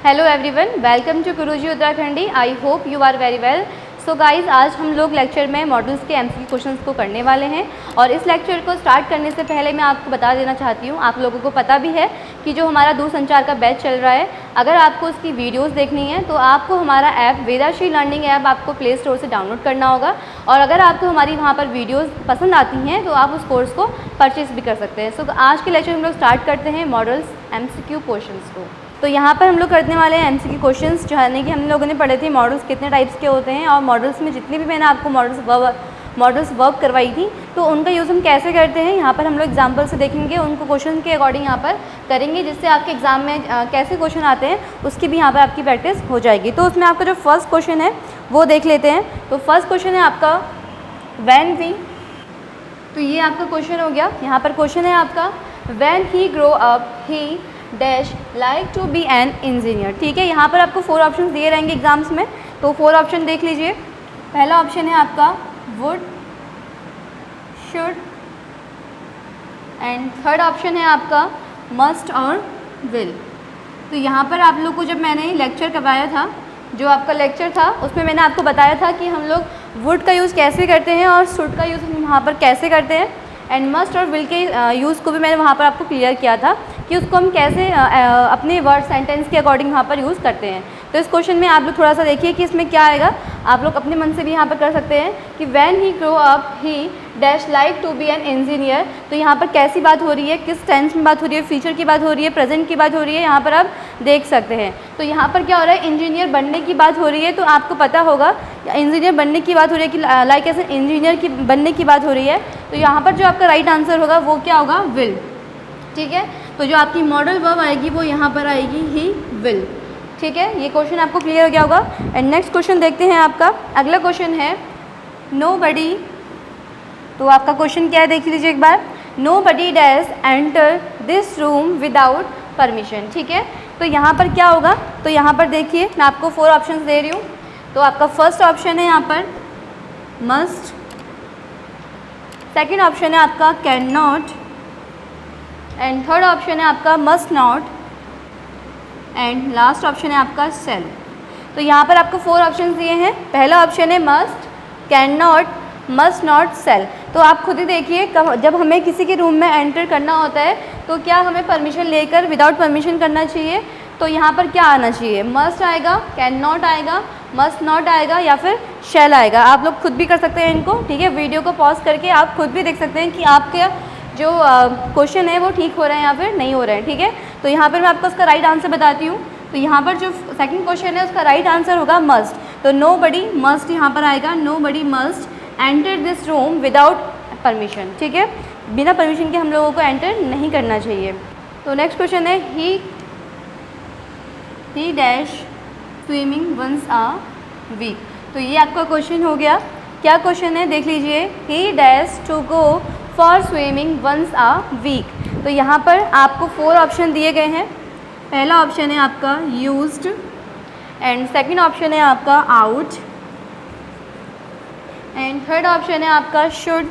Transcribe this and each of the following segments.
Hello everyone, welcome to Guruji Uttarakhandi. I hope you are very well. So guys, आज हम लोग lecture में models के एमसीक्यू क्वेश्चंस को करने वाले हैं। और इस लेक्चर को स्टार्ट करने से पहले मैं आपको बता देना चाहती हूँ, आप लोगों को पता भी है कि जो हमारा दूरसंचार का बैच चल रहा है, अगर आपको उसकी वीडियोस देखनी है तो आपको हमारा ऐप वेदाश्री लर्निंग ऐप आपको प्ले स्टोर से डाउनलोड करना होगा। और अगर आपको हमारी वहाँ पर वीडियोज़ पसंद आती हैं तो आप उस कोर्स को परचेज़ भी कर सकते हैं। सो आज के लेक्चर हम लोग स्टार्ट करते हैं मॉडल्स एमसीक्यू क्वेश्चंस को। तो यहाँ पर हम लोग करने वाले हैं एमसीक्यू क्वेश्चंस, जो है कि हम लोगों ने पढ़े थे मॉडल्स कितने टाइप्स के होते हैं, और मॉडल्स में जितनी भी मैंने आपको मॉडल्स वर्क करवाई थी तो उनका यूज़ हम कैसे करते हैं, यहाँ पर हम लोग एग्जाम्पल से देखेंगे, उनको क्वेश्चन के अकॉर्डिंग यहाँ पर करेंगे, जिससे आपके एग्जाम में कैसे क्वेश्चन आते हैं उसकी भी यहाँ पर आपकी प्रैक्टिस हो जाएगी। तो उसमें आपका जो फर्स्ट क्वेश्चन है वो देख लेते हैं। तो फर्स्ट क्वेश्चन है आपका व्हेन वी, तो ये आपका क्वेश्चन हो गया। यहाँ पर क्वेश्चन है आपका when he grow up he dash like to be an engineer. ठीक है, यहाँ पर आपको 4 ऑप्शन दिए रहेंगे एग्जाम्स में, तो 4 ऑप्शन देख लीजिए। पहला ऑप्शन है आपका would, should, and third option है आपका मस्ट और विल। तो यहाँ पर आप लोग को जब मैंने लेक्चर करवाया था, जो आपका लेक्चर था उसमें मैंने आपको बताया था कि हम लोग वुड का यूज़ कैसे करते हैं और शुड का यूज़ हम वहाँ पर कैसे करते हैं, एंड मस्ट और विल के यूज़ को भी मैंने वहाँ पर आपको क्लियर किया था कि उसको हम कैसे अपने वर्ड सेंटेंस के अकॉर्डिंग वहाँ पर यूज़ करते हैं। तो इस क्वेश्चन में आप लोग थोड़ा सा देखिए कि इसमें क्या आएगा। आप लोग अपने मन से भी यहाँ पर कर सकते हैं कि when he grow up he dash like to be an engineer. तो यहाँ पर कैसी बात हो रही है, किस टेंस में बात हो रही है, फ्यूचर की बात हो रही है, प्रेजेंट की बात हो रही है, यहाँ पर आप देख सकते हैं। तो यहाँ पर क्या हो रहा है, इंजीनियर बनने की बात हो रही है। तो आपको पता होगा इंजीनियर बनने की बात हो रही है कि लाइक ऐसे इंजीनियर की बनने की बात हो रही है। तो यहाँ पर जो आपका राइट आंसर होगा वो क्या होगा, विल। ठीक है, तो जो आपकी मॉडल वर्ब आएगी वो यहाँ पर आएगी ही विल। ठीक है, ये क्वेश्चन आपको क्लियर हो गया होगा। एंड नेक्स्ट क्वेश्चन देखते हैं आपका। अगला क्वेश्चन है नोबडी। तो आपका क्वेश्चन क्या है देख लीजिए एक बार। Nobody dash enter this room without permission. ठीक है, तो यहाँ पर क्या होगा, तो यहाँ पर देखिए मैं आपको 4 ऑप्शन दे रही हूँ। तो आपका फर्स्ट ऑप्शन है यहाँ पर मस्ट, सेकेंड ऑप्शन है आपका can not, and third option है आपका must not, and last option है आपका सेल। तो यहाँ पर आपको 4 ऑप्शन दिए हैं। पहला ऑप्शन है must, can not, must not, sell. तो आप खुद ही देखिए, जब हमें किसी के रूम में एंटर करना होता है तो क्या हमें परमिशन लेकर विदाउट परमिशन करना चाहिए। तो यहाँ पर क्या आना चाहिए, मस्ट आएगा, कैन नॉट आएगा, मस्ट नॉट आएगा, या फिर शेल आएगा। आप लोग खुद भी कर सकते हैं इनको। ठीक है, वीडियो को पॉज करके आप खुद भी देख सकते हैं कि आपके जो क्वेश्चन है वो ठीक हो रहे हैं या फिर नहीं हो रहे हैं। ठीक है, तो यहाँ पर मैं आपको उसका राइट आंसर बताती हूँ। तो यहाँ पर जो सेकंड क्वेश्चन है उसका राइट आंसर होगा मस्ट। तो नोबडी मस्ट यहाँ पर आएगा, nobody must enter this room without permission. ठीक है, बिना परमिशन के हम लोगों को एंटर नहीं करना चाहिए। तो नेक्स्ट क्वेश्चन है he dash swimming once a week. तो ये आपका क्वेश्चन हो गया। क्या क्वेश्चन है देख लीजिए। He dash to go for swimming once a week. तो यहाँ पर आपको 4 ऑप्शन दिए गए हैं। पहला ऑप्शन है आपका यूज्ड, एंड सेकंड ऑप्शन है आपका आउट, एंड थर्ड ऑप्शन है आपका शुड,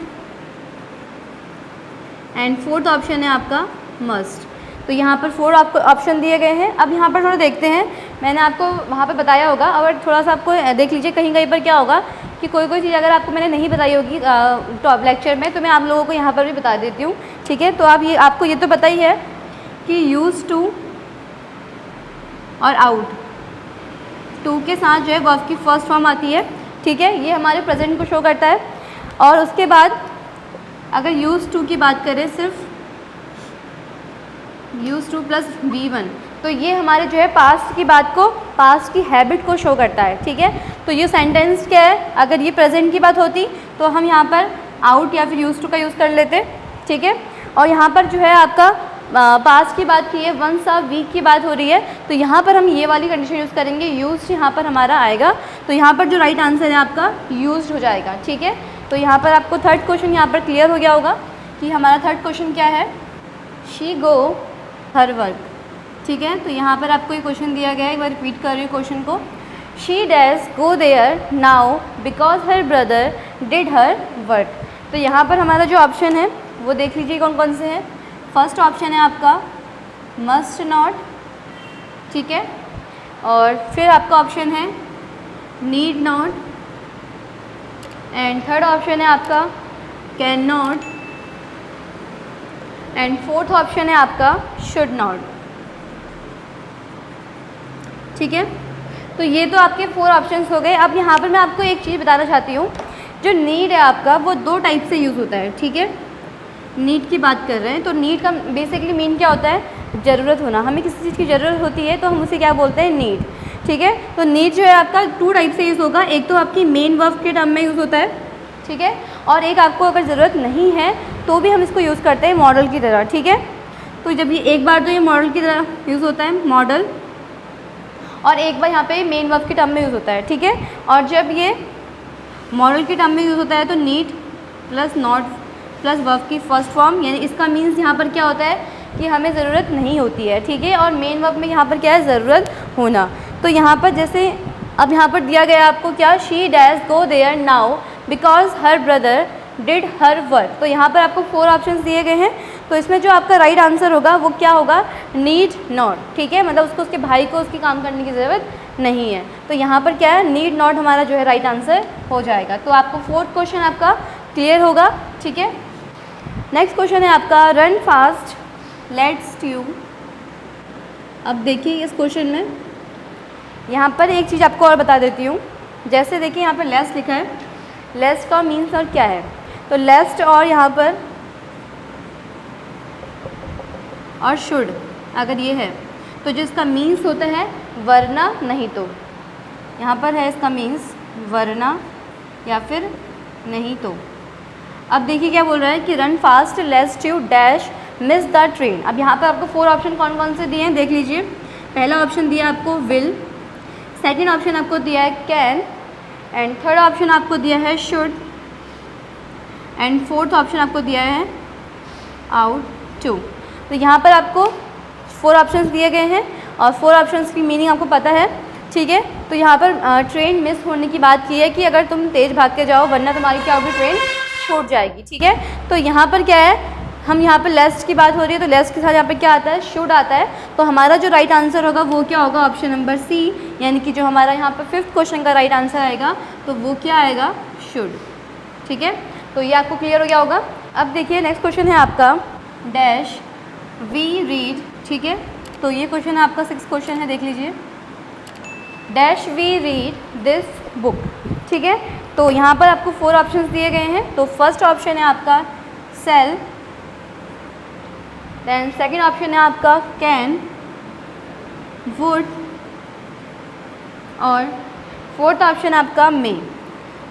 एंड फोर्थ ऑप्शन है आपका मस्ट। तो यहाँ पर 4 आपको ऑप्शन दिए गए हैं। अब यहाँ पर थोड़ा देखते हैं, मैंने आपको वहाँ पर बताया होगा, और थोड़ा सा आपको देख लीजिए कहीं कहीं पर क्या होगा कि कोई चीज़ अगर आपको मैंने नहीं बताई होगी टॉप लेक्चर में, तो मैं आप लोगों को यहाँ पर भी बता देती हूँ। ठीक है, तो आपको ये तो पता ही है कि यूज टू और आउट, टू के साथ जो है वर्ब की फर्स्ट फॉर्म आती है। ठीक है, ये हमारे प्रेजेंट को शो करता है। और उसके बाद अगर यूज टू की बात करें, सिर्फ यूज टू प्लस V1, तो ये हमारे जो है पास्ट की बात को, पास्ट की हैबिट को शो करता है। ठीक है, तो ये सेंटेंस क्या है, अगर ये प्रेजेंट की बात होती तो हम यहाँ पर आउट या फिर यूज टू का यूज़ कर लेते। ठीक है, और यहाँ पर जो है आपका पास्ट की बात की है, वंस आ वीक की बात हो रही है, तो यहाँ पर हम ये वाली कंडीशन यूज़ करेंगे, यूज्ड यहाँ पर हमारा आएगा। तो यहाँ पर जो राइट आंसर है आपका यूज्ड हो जाएगा। ठीक है, तो यहाँ पर आपको थर्ड क्वेश्चन यहाँ पर क्लियर हो गया होगा कि हमारा थर्ड क्वेश्चन क्या है, शी गो हर वर्क। ठीक है, तो यहाँ पर आपको ये क्वेश्चन दिया गया है, एक बार रिपीट कर रही हूँ क्वेश्चन को। She dash go there now because her brother did her work. तो यहाँ पर हमारा जो ऑप्शन है वो देख लीजिए कौन कौन से हैं। फर्स्ट ऑप्शन है आपका मस्ट नॉट, ठीक है। और फिर आपका ऑप्शन है need not, and third option है आपका can not, and fourth option है आपका शुड नॉट। ठीक है, तो ये तो आपके 4 ऑप्शंस हो गए। अब यहाँ पर मैं आपको एक चीज़ बताना चाहती हूँ, जो नीड है आपका वो 2 टाइप से यूज़ होता है। ठीक है, नीड की बात कर रहे हैं तो नीड का बेसिकली मीन क्या होता है, ज़रूरत होना। हमें किसी चीज़ की ज़रूरत होती है तो हम उसे क्या बोलते हैं, नीड। ठीक है, तो नीड जो है आपका 2 टाइप से यूज़ होगा, एक तो आपकी मेन वर्ब के टर्म में यूज़ होता है, ठीक है, और एक आपको अगर ज़रूरत नहीं है तो भी हम इसको यूज़ करते हैं मॉडल की तरह। ठीक है, तो जब ये एक बार तो ये मॉडल की तरह यूज़ होता है मॉडल, और एक बार यहाँ पे मेन वर्ब के टर्म में यूज़ होता है। ठीक है, और जब ये मॉडल के टर्म में यूज़ होता है तो need plus not plus verb की फर्स्ट फॉर्म, यानी इसका मीन्स यहाँ पर क्या होता है कि हमें ज़रूरत नहीं होती है। ठीक है, और मेन वर्ब में यहाँ पर क्या है, ज़रूरत होना। तो यहाँ पर जैसे अब यहाँ पर दिया गया आपको क्या, she dash go there now because her brother did her work. तो यहाँ पर आपको 4 ऑप्शंस दिए गए हैं, तो इसमें जो आपका राइट आंसर होगा वो क्या होगा, नीड नॉट। ठीक है, मतलब उसको उसके भाई को उसकी काम करने की ज़रूरत नहीं है, तो यहाँ पर क्या है, नीड नॉट हमारा जो है राइट आंसर हो जाएगा। तो आपको 4th क्वेश्चन आपका क्लियर होगा। ठीक है, नेक्स्ट क्वेश्चन है आपका रन फास्ट लेट्स ट्यू। अब देखिए इस क्वेश्चन में यहाँ पर एक चीज़ आपको और बता देती हूँ। जैसे देखिए यहाँ पर लेस्ट लिखा है, लेस्ट का मीन्स और क्या है, तो लेस्ट और यहाँ पर और शुड अगर ये है तो जो इसका मीन्स होता है वरना नहीं तो, यहाँ पर है इसका मीन्स वरना या फिर नहीं तो। अब देखिए क्या बोल रहा है कि run fast लेस्ट you dash miss the train. अब यहाँ पर आपको 4 ऑप्शन कौन कौन से दिए हैं देख लीजिए। पहला ऑप्शन दिया आपको विल, सेकेंड ऑप्शन आपको दिया है कैन, एंड थर्ड ऑप्शन आपको दिया है शुड, एंड फोर्थ ऑप्शन आपको दिया है आउट टू। तो यहाँ पर आपको 4 ऑप्शंस दिए गए हैं और 4 ऑप्शंस की मीनिंग आपको पता है। ठीक है, तो यहाँ पर ट्रेन मिस होने की बात की है कि अगर तुम तेज़ भाग के जाओ वरना तुम्हारी क्या होगी, ट्रेन छूट जाएगी। ठीक है, तो यहाँ पर क्या है, हम यहाँ पर लेस्ट की बात हो रही है तो लेस्ट के साथ यहाँ पर क्या आता है, शुड आता है। तो हमारा जो राइट आंसर होगा वो क्या होगा, ऑप्शन नंबर सी, यानी कि जो हमारा यहाँ पर 5th क्वेश्चन का राइट आंसर आएगा तो वो क्या आएगा, शुड। ठीक है, तो ये आपको क्लियर हो गया होगा। अब देखिए नेक्स्ट क्वेश्चन है आपका डैश वी रीड। ठीक है, तो ये क्वेश्चन है आपका 6th क्वेश्चन है, देख लीजिए। Dash we read this book. ठीक है, तो यहाँ पर आपको 4 ऑप्शंस दिए गए हैं। तो फर्स्ट ऑप्शन है आपका सेल, देन सेकंड ऑप्शन है आपका कैन, वुड, और फोर्थ ऑप्शन आपका मे।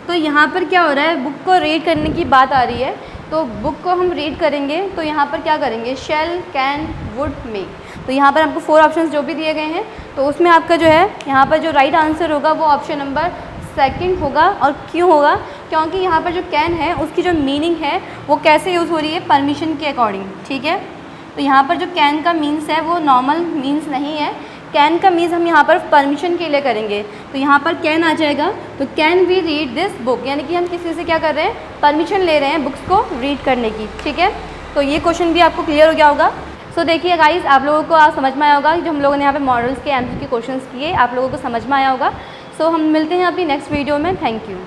तो यहाँ पर क्या हो रहा है, बुक को रीड करने की बात आ रही है, तो बुक को हम रीड करेंगे तो यहाँ पर क्या करेंगे, शेल, कैन, वुड, मे। तो यहाँ पर आपको 4 ऑप्शंस जो भी दिए गए हैं तो उसमें आपका जो है यहाँ पर जो राइट आंसर होगा वो ऑप्शन नंबर सेकंड होगा। और क्यों होगा, क्योंकि यहाँ पर जो कैन है उसकी जो मीनिंग है वो कैसे यूज़ हो रही है, परमिशन के अकॉर्डिंग। ठीक है, तो यहाँ पर जो कैन का मीन्स है वो नॉर्मल मीन्स नहीं है, कैन का मीन्स हम यहाँ पर परमिशन के लिए करेंगे। तो यहाँ पर कैन आ जाएगा, तो can we read this book, यानी कि हम किसी से क्या कर रहे हैं, परमिशन ले रहे हैं बुक्स को रीड करने की। ठीक है, तो ये क्वेश्चन भी आपको क्लियर हो गया होगा। सो देखिए गाइस, आप लोगों को आज समझ में आया होगा जो हम लोगों ने यहाँ पे मॉडल्स के एमसीक्यू के क्वेश्चंस किए, आप लोगों को समझ में आया होगा। सो हम मिलते हैं अपनी नेक्स्ट वीडियो में। Thank you.